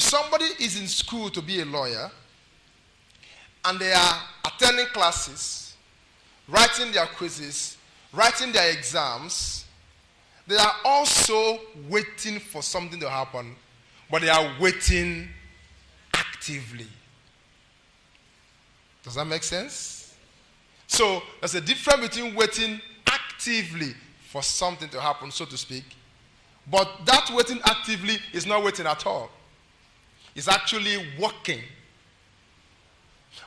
If somebody is in school to be a lawyer and they are attending classes, writing their quizzes, writing their exams, they are also waiting for something to happen, but they are waiting actively. Does that make sense? So there's a difference between waiting actively for something to happen, so to speak, but that waiting actively is not waiting at all. It's actually working.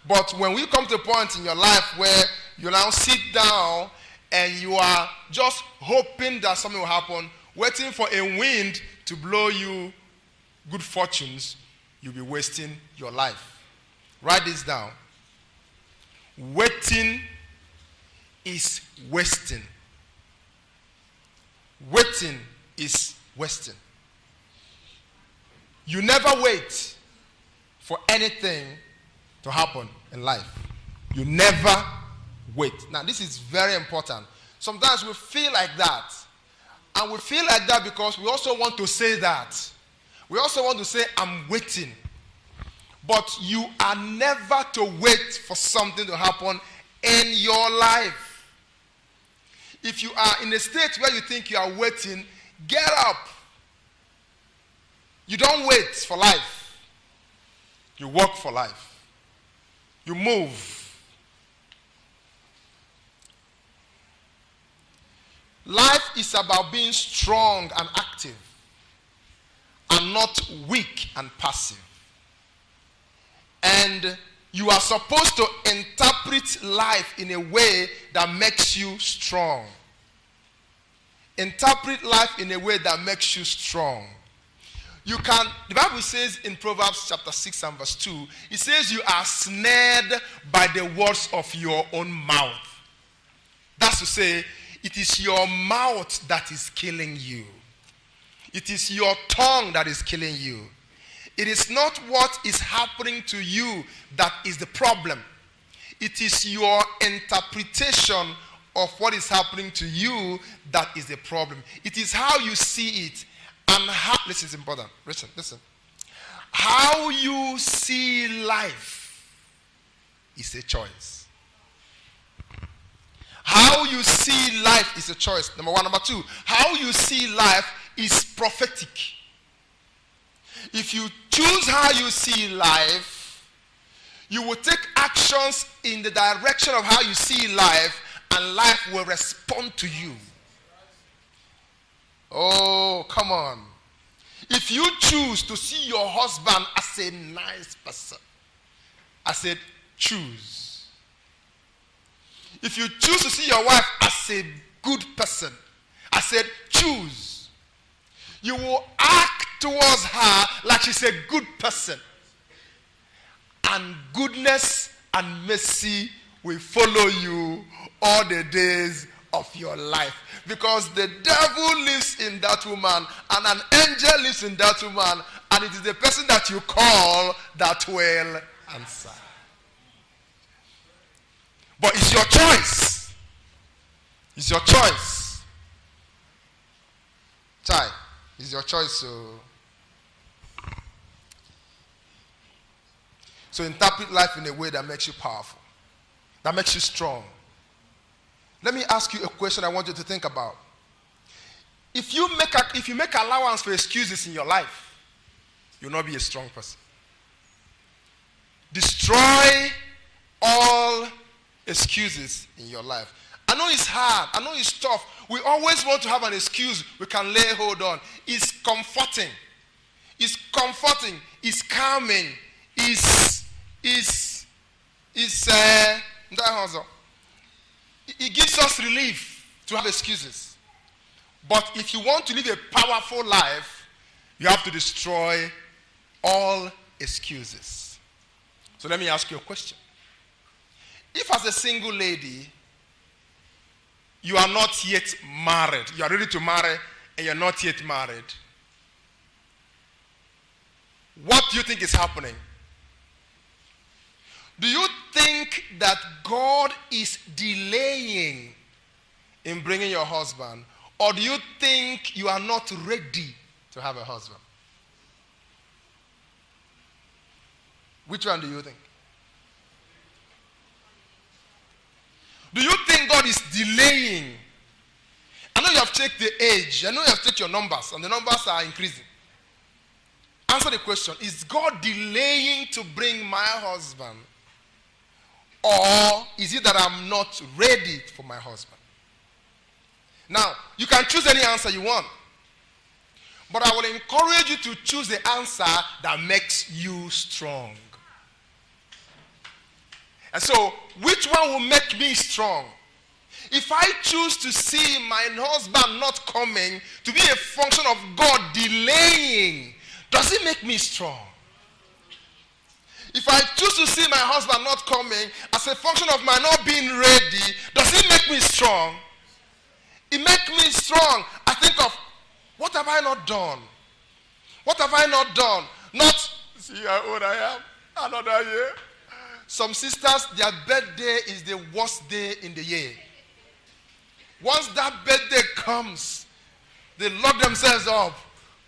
But when we come to a point in your life where you now sit down and you are just hoping that something will happen, waiting for a wind to blow you good fortunes, you'll be wasting your life. Write this down. Waiting is wasting. Waiting is wasting. You never wait for anything to happen in life. You never wait. Now, this is very important. Sometimes we feel like that. And we feel like that because we also want to say that. We also want to say, I'm waiting. But you are never to wait for something to happen in your life. If you are in a state where you think you are waiting, get up. You don't wait for life. You work for life. You move. Life is about being strong and active and not weak and passive. And you are supposed to interpret life in a way that makes you strong. Interpret life in a way that makes you strong. You can, the Bible says in Proverbs chapter 6 and verse 2, it says you are snared by the words of your own mouth. That's to say, it is your mouth that is killing you. It is your tongue that is killing you. It is not what is happening to you that is the problem. It is your interpretation of what is happening to you that is the problem. It is how you see it. And how, this is important. Listen. How you see life is a choice. How you see life is a choice. Number one. Number two, how you see life is prophetic. If you choose how you see life, you will take actions in the direction of how you see life, and life will respond to you. Oh, come on. If you choose to see your husband as a nice person, I said, choose. If you choose to see your wife as a good person, I said, choose. You will act towards her like she's a good person. And goodness and mercy will follow you all the days of your life. Because the devil lives in that woman and an angel lives in that woman, and it is the person that you call that will answer. But it's your choice. It's your choice. Chai, it's your choice. So interpret life in a way that makes you powerful, that makes you strong. Let me ask you a question I want you to think about. If you make allowance for excuses in your life, you'll not be a strong person. Destroy all excuses in your life. I know it's hard. I know it's tough. We always want to have an excuse we can lay hold on. It's comforting. It's comforting. It's calming. It gives us relief to have excuses. But if you want to live a powerful life, you have to destroy all excuses. So let me ask you a question. If as a single lady, you are not yet married, you are ready to marry and you're not yet married, what do you think is happening? Do you think that God is delaying in bringing your husband? Or do you think you are not ready to have a husband? Which one do you think? Do you think God is delaying? I know you have checked the age. I know you have checked your numbers, and the numbers are increasing. Answer the question. Is God delaying to bring my husband? Or is it that I'm not ready for my husband? Now, you can choose any answer you want. But I will encourage you to choose the answer that makes you strong. And so, which one will make me strong? If I choose to see my husband not coming to be a function of God delaying, does it make me strong? If I choose to see my husband not coming as a function of my not being ready, does it make me strong? It makes me strong. I think of, what have I not done? What have I not done? Not, see how old I am, another year. Some sisters, their birthday is the worst day in the year. Once that birthday comes, they lock themselves up,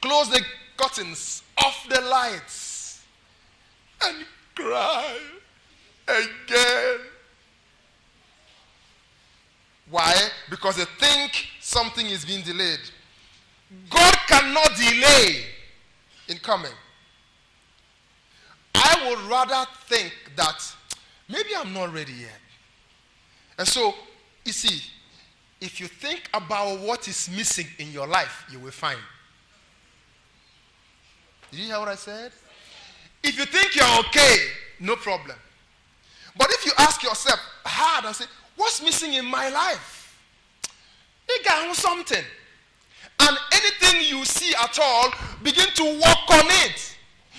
close the curtains, off the lights, and cry again. Why? Because they think something is being delayed. God cannot delay in coming. I would rather think that maybe I'm not ready yet. And so, you see, if you think about what is missing in your life, you will find. Did you hear what I said? If you think you're okay, no problem. But if you ask yourself hard and say, what's missing in my life? They got something. And anything you see at all, begin to work on it.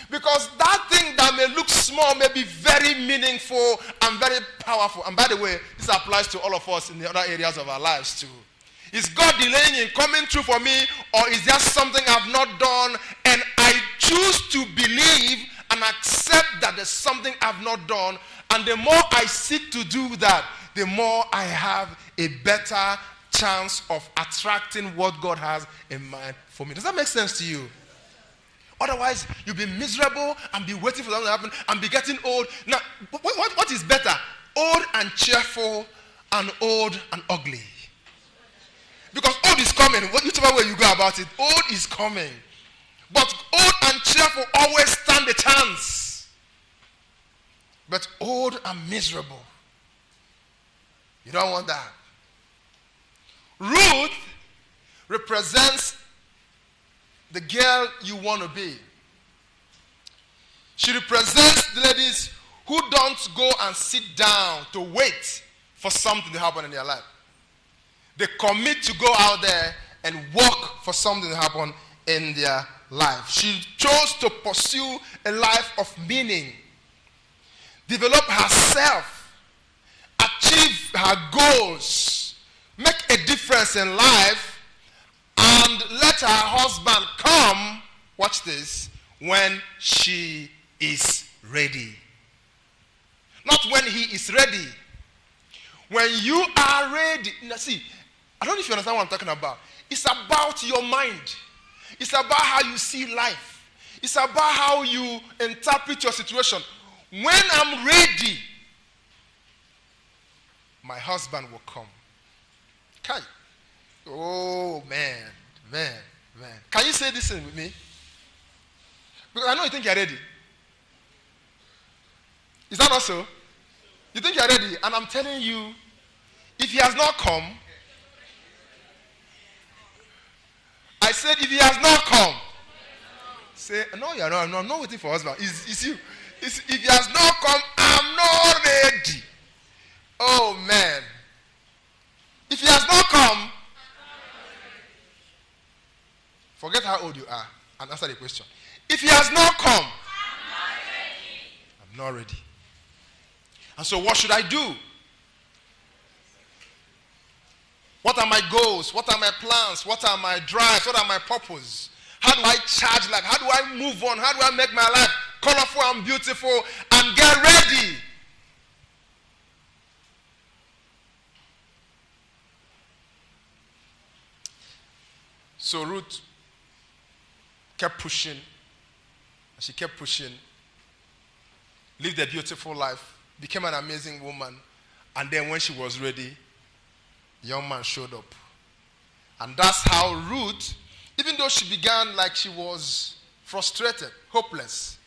Because that thing that may look small may be very meaningful and very powerful. And by the way, this applies to all of us in the other areas of our lives too. Is God delaying in coming through for me, or is there something I've not done and I choose to believe and accept that there's something I've not done, and the more I seek to do that, the more I have a better chance of attracting what God has in mind for me. Does that make sense to you? Otherwise, you'll be miserable and be waiting for something to happen and be getting old. Now, what is better? Old and cheerful and old and ugly. Because old is coming. Whichever way you go about it, old is coming. But old and cheerful always stand a chance. But old and miserable, you don't want that. Ruth represents the girl you want to be. She represents the ladies who don't go and sit down to wait for something to happen in their life. They commit to go out there and work for something to happen in their life. She chose to pursue a life of meaning, develop herself, achieve her goals, make a difference in life, and let her husband come, watch this, when she is ready. Not when he is ready. When you are ready. Now see, I don't know if you understand what I'm talking about. It's about your mind. It's about how you see life. It's about how you interpret your situation. When I'm ready, my husband will come. Okay. Oh, man. Can you say this with me? Because I know you think you're ready. Is that not so? You think you're ready, and I'm telling you, if he has not come, I said, if he has not come, say, no, you're not. I'm not waiting for husband. It's you. If he has not come, I'm not ready. Oh, man. If he has not come, forget how old you are and answer the question. If he has not come, I'm not ready. And so what should I do? What are my goals? What are my plans? What are my drives? What are my purposes? How do I charge life? How do I move on? How do I make my life colorful and beautiful and get ready? So Ruth kept pushing. And she kept pushing. lived a beautiful life, became an amazing woman, and then when she was ready, the young man showed up. And that's how Ruth, even though she began like she was frustrated, hopeless,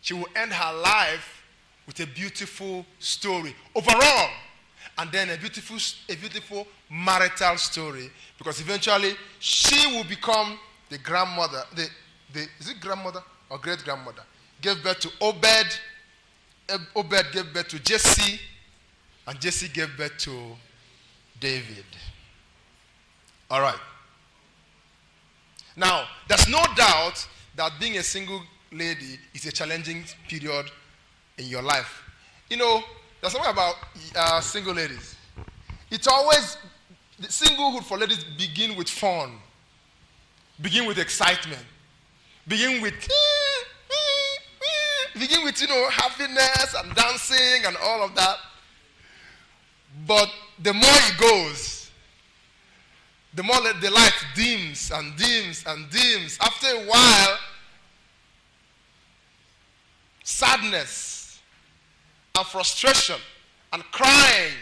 she will end her life with a beautiful story overall, and then a beautiful marital story, because eventually she will become the grandmother, is it grandmother or great-grandmother? Gave birth to Obed. Obed gave birth to Jesse, and Jesse gave birth to David. All right. Now, there's no doubt that being a single lady is a challenging period in your life. You know, there's something about single ladies. It's always, the singlehood for ladies begin with fun, begin with excitement, begin with happiness and dancing and all of that. But the more it goes, the more the light dims and dims and dims. After a while, sadness and frustration and crying.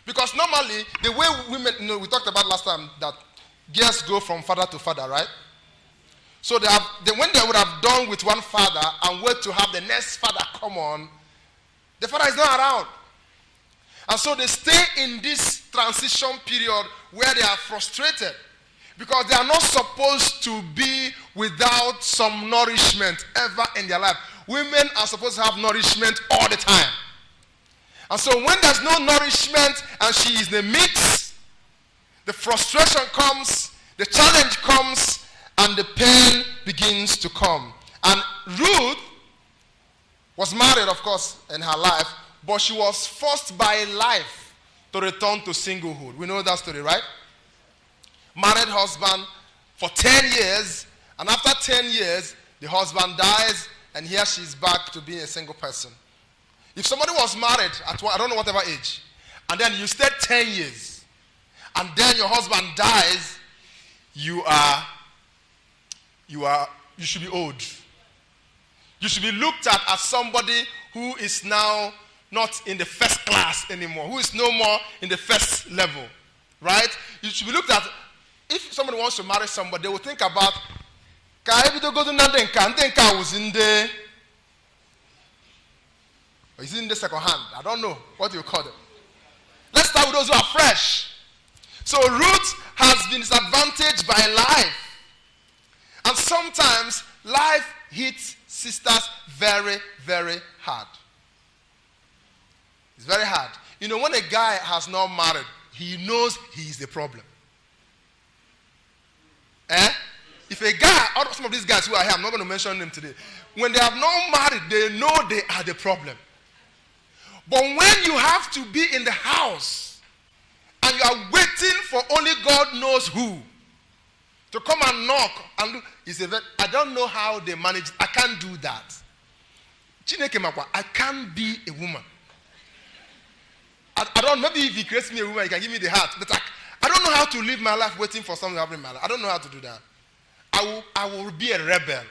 Because normally, the way women, we talked about last time that girls go from father to father, right? So when they would have done with one father and wait to have the next father come on, the father is not around. And so they stay in this transition period where they are frustrated because they are not supposed to be without some nourishment ever in their life. Women are supposed to have nourishment all the time. And so when there's no nourishment and she is in the mix, the frustration comes, the challenge comes, and the pain begins to come. And Ruth was married, of course, in her life, but she was forced by life to return to singlehood. We know that story, right? Married husband for 10 years, and after 10 years, the husband dies, and here she's back to being a single person. If somebody was married at, I don't know whatever age, and then you stayed 10 years, and then your husband dies, you should be old. You should be looked at as somebody who is now not in the first class anymore, who is no more in the first level, right? You should be looked at, if somebody wants to marry somebody, they will think about, was in the, or is it in the second hand? I don't know what you call them. Let's start with those who are fresh. So Ruth has been disadvantaged by life. And sometimes life hits sisters very, very hard. It's very hard. You know, when a guy has not married, he knows he is the problem. If a guy, out of some of these guys who are here, I'm not going to mention them today, when they have not married, they know they are the problem. But when you have to be in the house and you are waiting for only God knows who to come and knock and look, I don't know how they manage. I can't do that. I can't be a woman. I don't. Maybe if he creates me a woman, he can give me the heart. But I don't know how to live my life waiting for something to happen in my life. I don't know how to do that. I will be a rebel.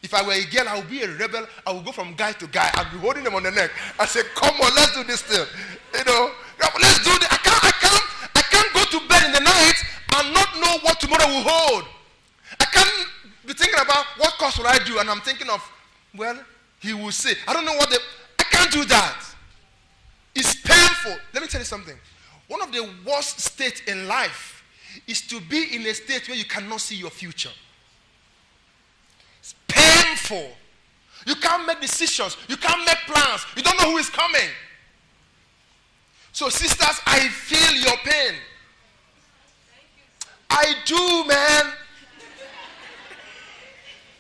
If I were a girl, I would be a rebel. I would go from guy to guy. I'd be holding them on the neck. I say, "Come on, let's do this thing. You know, let's do this. I can't go to bed in the night and not know what tomorrow will hold. I can't be thinking about what course will I do, and I'm thinking of, well, he will say, I don't know what I can't do that. It's painful. Let me tell you something. One of the worst states in life is to be in a state where you cannot see your future. It's painful. You can't make decisions. You can't make plans. You don't know who is coming. So sisters, I feel your pain. I do, man.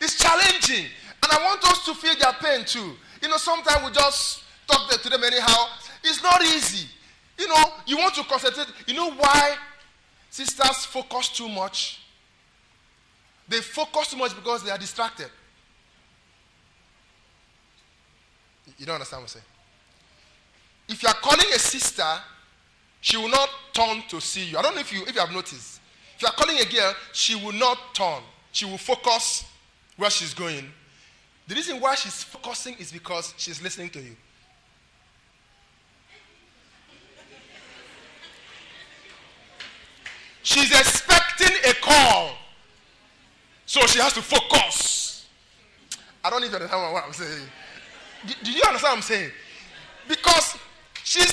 It's challenging. And I want us to feel their pain too. You know, sometimes we just talk to them anyhow. It's not easy. You know, you want to concentrate. You know why sisters focus too much? They focus too much because they are distracted. You don't understand what I'm saying? If you are calling a sister, she will not turn to see you. I don't know if you have noticed. If you are calling a girl, she will not turn. She will focus where she's going. The reason why she's focusing is because she's listening to you. She's expecting a call. So she has to focus. I don't even understand what I'm saying. Did you understand what I'm saying? Because she's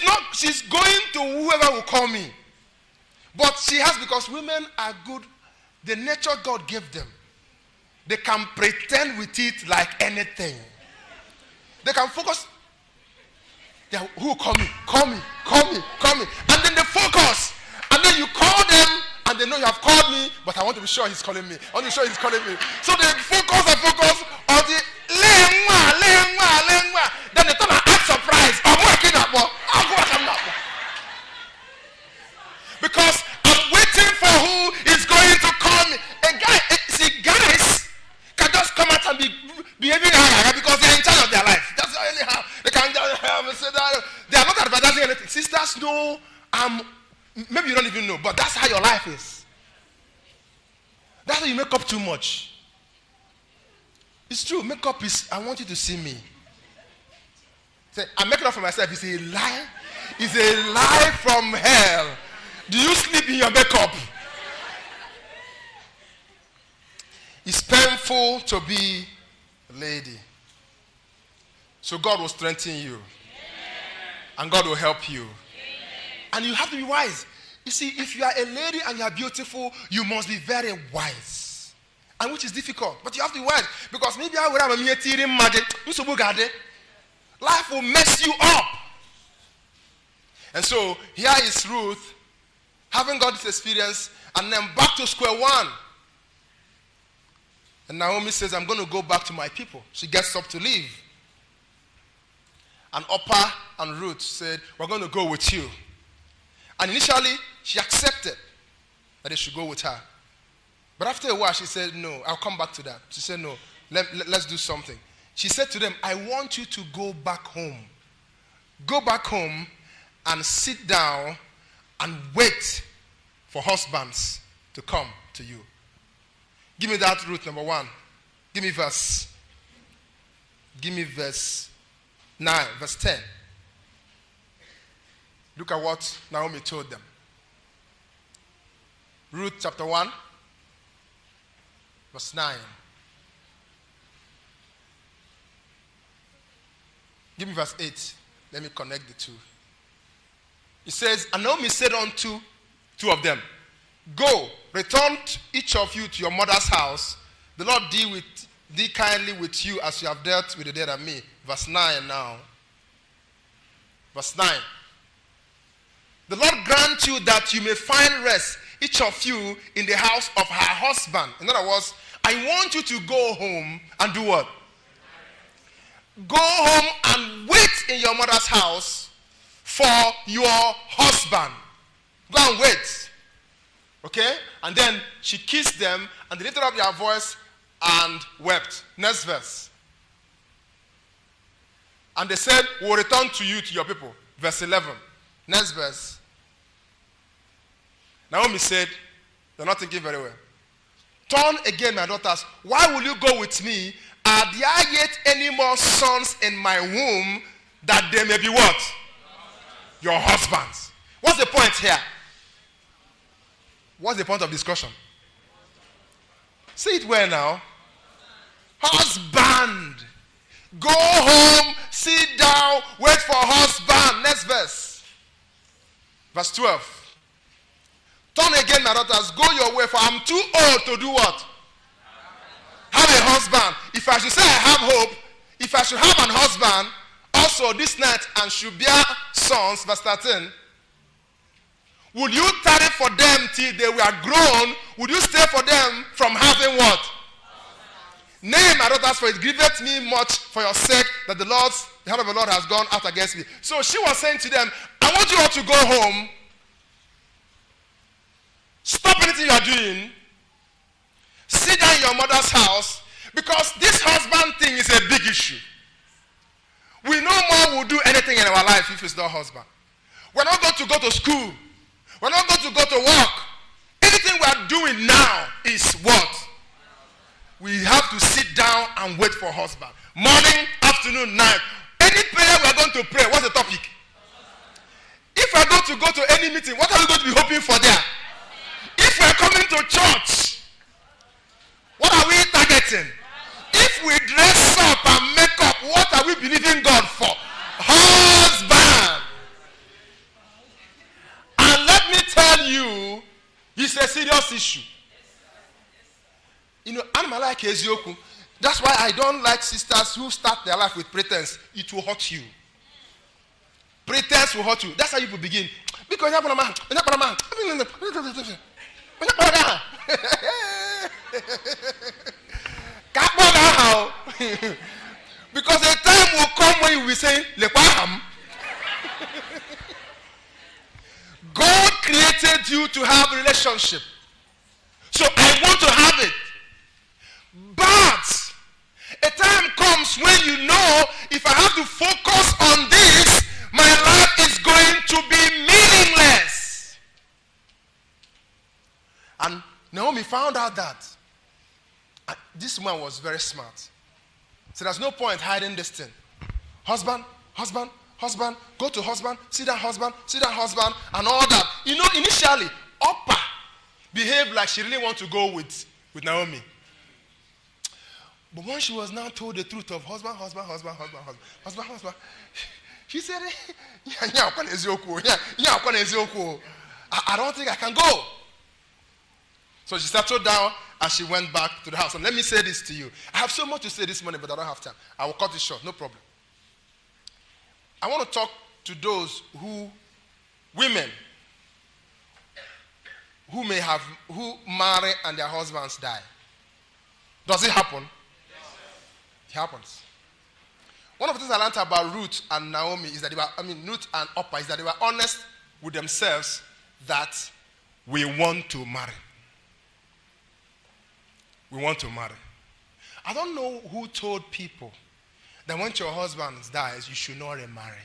going to whoever will call me. But she has, because women are good, the nature God gave them. They can pretend with it like anything. They can focus. Who will call me? Call me. And then they focus. And then you call them, and they know you have called me, but I want to be sure he's calling me. I want to be sure he's calling me. So they focus on the lengua. Then they turn and act surprised. I'm working up. Because I'm waiting for who is going to call me. Guys can just come out and be behaving because they're in charge of their life. That's anyhow. They can just say that. They are not advertising anything. Sisters know, maybe you don't even know, but that's how your life is. That's how you make up too much. It's true. Makeup is, I want you to see me. Say, I'm making up for myself. It's a lie. It's a lie from hell. Do you sleep in your makeup? It's painful to be a lady. So God will strengthen you. And God will help you. And you have to be wise. You see, if you are a lady and you are beautiful, you must be very wise. And which is difficult. But you have to be wise. Because maybe I would have a mere magic. Life will mess you up. And so here is Ruth, having got this experience, and then back to square one. And Naomi says, I'm going to go back to my people. She gets up to leave. And Orpah and Ruth said, we're going to go with you. And initially, she accepted that they should go with her. But after a while, she said, no, I'll come back to that. She said, no, let's do something. She said to them, I want you to go back home. Go back home and sit down and wait for husbands to come to you. Give me that Ruth number 1. Give me verse 9, verse 10. Look at what Naomi told them. Ruth chapter 1, verse 9. Give me verse 8. Let me connect the two. It says, and Naomi said unto two of them, go, return each of you to your mother's house. The Lord deal kindly with you as you have dealt with the dead and me. Verse 9 now. Verse 9. The Lord grant you that you may find rest, each of you, in the house of her husband. In other words, I want you to go home and do what? Go home and wait in your mother's house for your husband. Go and wait. Okay? And then she kissed them, and they lifted up their voice and wept. Next verse. And they said, we'll return to you, to your people. Verse 11. Next verse. Naomi said, they're not thinking very well. Turn again, my daughters. Why will you go with me? Are there yet any more sons in my womb that they may be what? Your husbands. What's the point here? What's the point of discussion? Say it well now. Husband. Go home, sit down, wait for husband. Next verse. Verse 12. Turn again, my daughters, go your way, for I'm too old to do what? Have a husband. If I should say I have hope, if I should have an husband, also this night, and should bear sons, verse 13, would you tarry for them till they were grown? Would you stay for them from having what? Nay, my daughters, for it grieveth me much for your sake that the hand of the Lord has gone out against me. So she was saying to them, I want you all to go home. Stop anything you are doing. Sit down in your mother's house, because this husband thing is a big issue. We no more will do anything in our life if it's not husband. We're not going to go to school. We're not going to go to work. Anything we are doing now is what? we have to sit down and wait for husband. Morning, afternoon, night. Any prayer we are going to pray, what's the topic? If we are going to go to any meeting, what are we going to be hoping for there? If we are coming to church, what are we targeting? If we dress up and make up, what are we believing God for? Husband. And let me tell you, it's a serious issue. You know, I'm like Ezioku. That's why I don't like sisters who start their life with pretense. It will hurt you. Pretense will hurt you. That's how you will begin. Because because a time will come when you will be saying, God created you to have a relationship. So I want to have it. But a time comes when you know, if I have to focus on this, my life is going to be meaningless. And Naomi found out that this woman was very smart. So there's no point hiding this thing. Husband, husband, husband, go to husband, sit down husband, and all that. You know, initially, Orpah behaved like she really wanted to go with Naomi. But when she was now told the truth of husband, she said, I don't think I can go. So she settled down and she went back to the house. And let me say this to you. I have so much to say this morning, but I don't have time. I will cut it short, no problem. I want to talk to those women who marry and their husbands die. Does it happen? It happens. One of the things I learned about Ruth and Naomi is that Ruth and Orpah is that they were honest with themselves that we want to marry. We want to marry. I don't know who told people that when your husband dies, you should not remarry.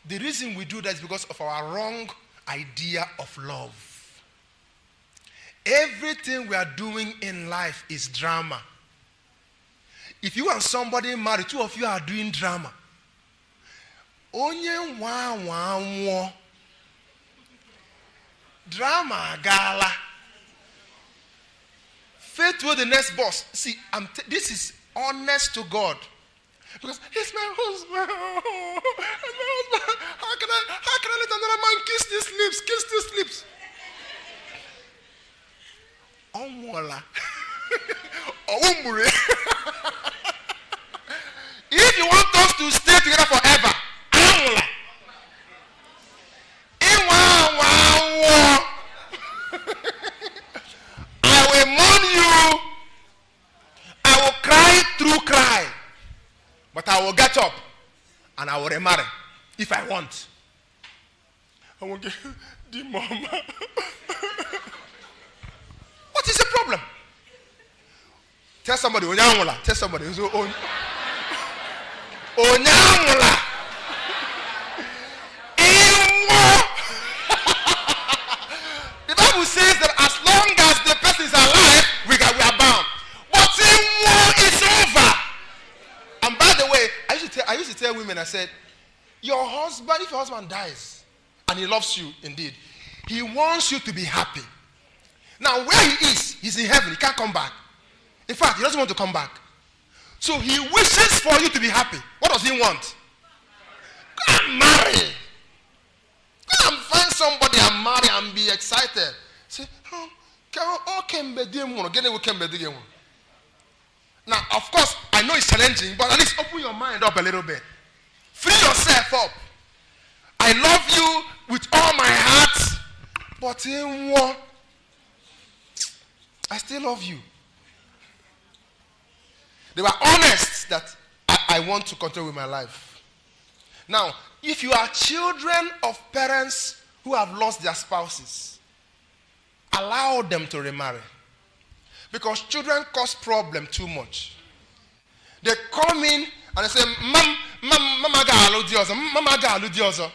The reason we do that is because of our wrong idea of love. Everything we are doing in life is drama. If you and somebody married, two of you are doing drama. Onye wa drama gala. Faith with the next boss. See, this is honest to God. Because he's my husband. How can I let another man kiss these lips? Kiss these lips. If you want us to stay together forever, I will mourn you. I will cry through cry. But I will get up and I will remarry if I want. I will get the mama. What is the problem? Tell somebody, Onyangula. Tell somebody, Onyangula. The Bible says that as long as the person is alive, we are bound. But it's over. And by the way, I used to tell women, I said, if your husband dies, and he loves you indeed, he wants you to be happy. Now, where he is, he's in heaven. He can't come back. In fact, he doesn't want to come back. So he wishes for you to be happy. What does he want? Go and marry. Go and find somebody and marry and be excited. Say, now, of course, I know it's challenging, but at least open your mind up a little bit. Free yourself up. I love you with all my heart, but I still love you. They were honest that I want to continue with my life. Now, if you are children of parents who have lost their spouses, allow them to remarry. Because children cause problem too much. They come in and they say, Mama ga alụ di ọzọ. Mama ga alụ di ọzọ.